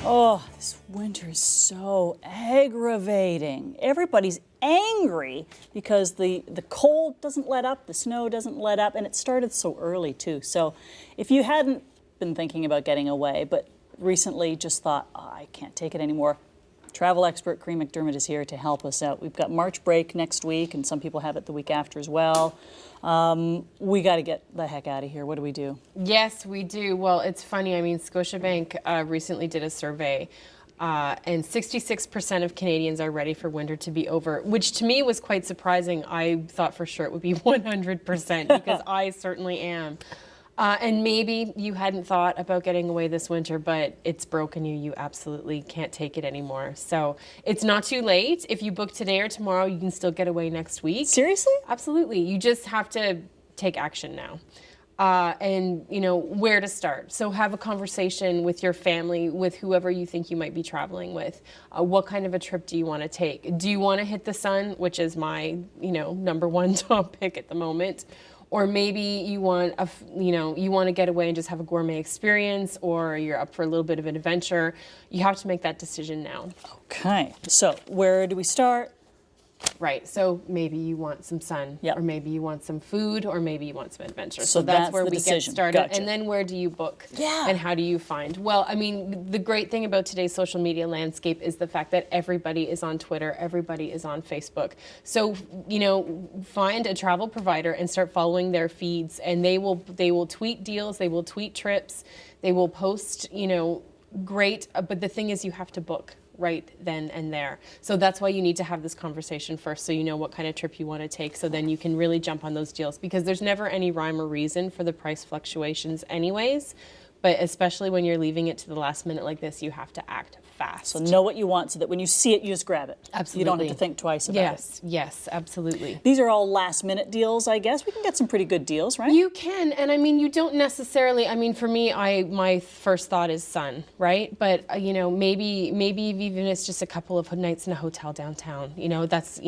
Oh, this winter is so aggravating. Everybody's angry because the cold doesn't let up, the snow doesn't let up, and it started so early too. So if you hadn't been thinking about getting away, but recently just thought, oh, I can't take it anymore, travel expert Cree McDermott is here to help us out. We've got March break next week, and some people have it the week after as well. We got to get the heck out of here. What do we do? Yes, we do. Well, it's funny. I mean, Scotiabank recently did a survey, and 66% of Canadians are ready for winter to be over, which to me was quite surprising. I thought for sure it would be 100% because I certainly am. And maybe you hadn't thought about getting away this winter, but it's broken you. You absolutely can't take it anymore. So it's not too late. If you book today or tomorrow, you can still get away next week. Seriously? Absolutely. You just have to take action now. And, you know, where to start. So have a conversation with your family, with whoever you think you might be traveling with. What kind of a trip do you want to take? Do you want to hit the sun, which is my, number one topic at the moment? Or maybe you want to get away and just have a gourmet experience, or you're up for a little bit of an adventure. You have to make that decision now. Okay, so where do we start? Right, so maybe you want some sun, Yep. or maybe you want some food, or maybe you want some adventure. So that's where the we decision. get started. Gotcha. And then where do you book? Yeah. And how do you find? Well, I mean, the great thing about today's social media landscape is the fact that everybody is on Twitter, everybody is on Facebook. So, find a travel provider and start following their feeds, and they will tweet deals, they will tweet trips, they will post, great, but the thing is you have to book right then and there. So that's why you need to have this conversation first, so you know what kind of trip you want to take, so then you can really jump on those deals, because there's never any rhyme or reason for the price fluctuations anyways, but especially when you're leaving it to the last minute like this, you have to act fast. So know what you want so that when you see it, you just grab it. Absolutely. You don't have to think twice about it. Yes, absolutely. These are all last minute deals, I guess. We can get some pretty good deals, right? You can, and I mean, you don't necessarily, for me, my first thought is sun, right? But, maybe even it's just a couple of nights in a hotel downtown. That's,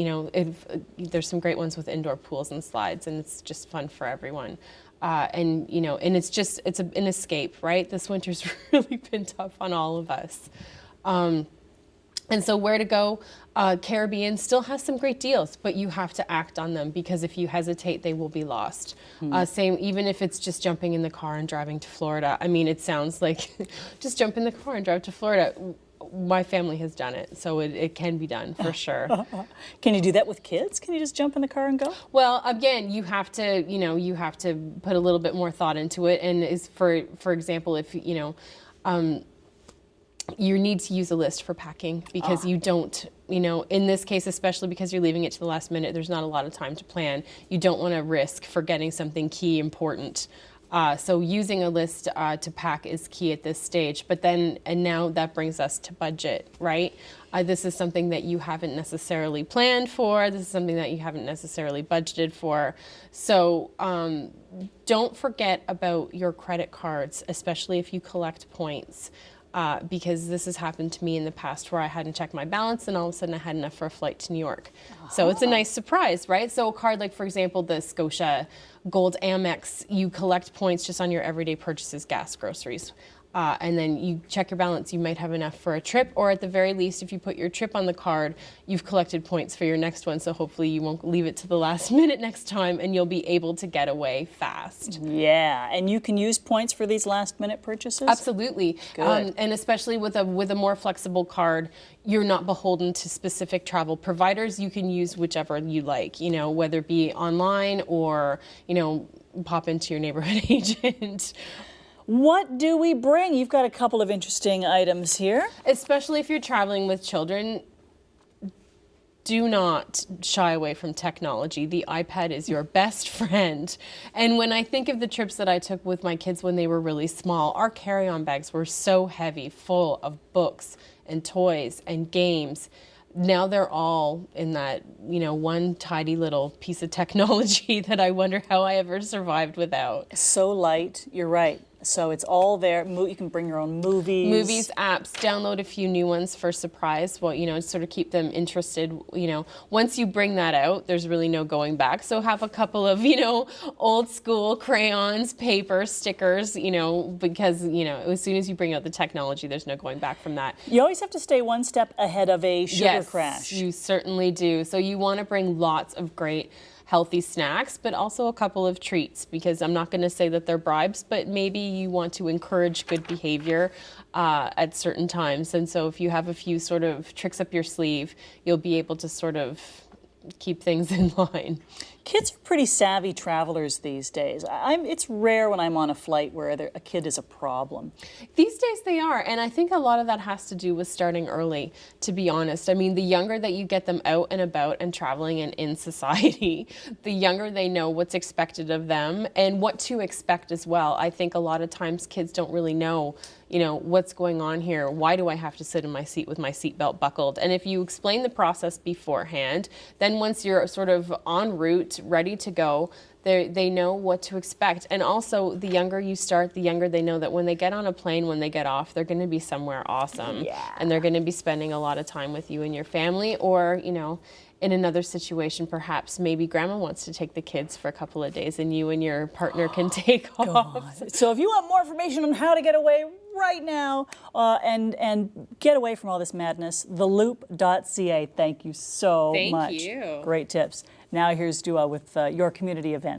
there's some great ones with indoor pools and slides, and it's just fun for everyone. And it's an escape, right? This winter's really been tough on all of us. And so where to go? Caribbean still has some great deals, but you have to act on them, because if you hesitate, they will be lost. Same, even if it's just jumping in the car and driving to Florida. I mean, it sounds like just jump in the car and drive to Florida. My family has done it, so it can be done for sure. Can you do that with kids? Can you just jump in the car and go? Well, again, you have to put a little bit more thought into it. And for example, if you need to use a list for packing, because you don't, in this case, especially because you're leaving it to the last minute, there's not a lot of time to plan. You don't want to risk forgetting something key important. So using a list to pack is key at this stage. But then, and now that brings us to budget, right? This is something that you haven't necessarily planned for. This is something that you haven't necessarily budgeted for. So don't forget about your credit cards, especially if you collect points. Because this has happened to me in the past, where I hadn't checked my balance and all of a sudden I had enough for a flight to New York. So it's a nice surprise, right? So a card like, for example, the Scotia Gold Amex, you collect points just on your everyday purchases, gas, groceries. And then you check your balance, you might have enough for a trip, or at the very least, if you put your trip on the card, you've collected points for your next one, so hopefully you won't leave it to the last minute next time, and you'll be able to get away fast. Yeah, and you can use points for these last minute purchases? Absolutely. Good. And especially with a more flexible card, you're not beholden to specific travel providers. You can use whichever you like, whether it be online or, pop into your neighborhood agent. What do we bring? You've got a couple of interesting items here. Especially if you're traveling with children, do not shy away from technology. The iPad is your best friend. And when I think of the trips that I took with my kids when they were really small, our carry-on bags were so heavy, full of books and toys and games. Now they're all in that, one tidy little piece of technology that I wonder how I ever survived without. So light, you're right. So it's all there. You can bring your own movies. Movies, apps, download a few new ones for surprise. Well, sort of keep them interested. Once you bring that out, there's really no going back. So have a couple of, old school crayons, paper, stickers, because, as soon as you bring out the technology, there's no going back from that. You always have to stay one step ahead of a sugar crash. You certainly do. So you want to bring lots of great healthy snacks, but also a couple of treats, because I'm not going to say that they're bribes, but maybe you want to encourage good behavior at certain times. And so if you have a few sort of tricks up your sleeve, you'll be able to sort of keep things in line. Kids are pretty savvy travelers these days. It's rare when I'm on a flight where a kid is a problem. These days they are, and I think a lot of that has to do with starting early, to be honest. I mean, the younger that you get them out and about and traveling and in society, the younger they know what's expected of them and what to expect as well. I think a lot of times kids don't really know what's going on here? Why do I have to sit in my seat with my seatbelt buckled? And if you explain the process beforehand, then once you're sort of en route, ready to go, they know what to expect. And also, the younger you start, the younger they know that when they get on a plane, when they get off, they're going to be somewhere awesome. Yeah. And they're going to be spending a lot of time with you and your family, or, in another situation, perhaps maybe grandma wants to take the kids for a couple of days and you and your partner can take off. So if you want more information on how to get away right now and get away from all this madness, theloop.ca. Thank you so much. Thank you. Great tips. Now here's Dua with your community event.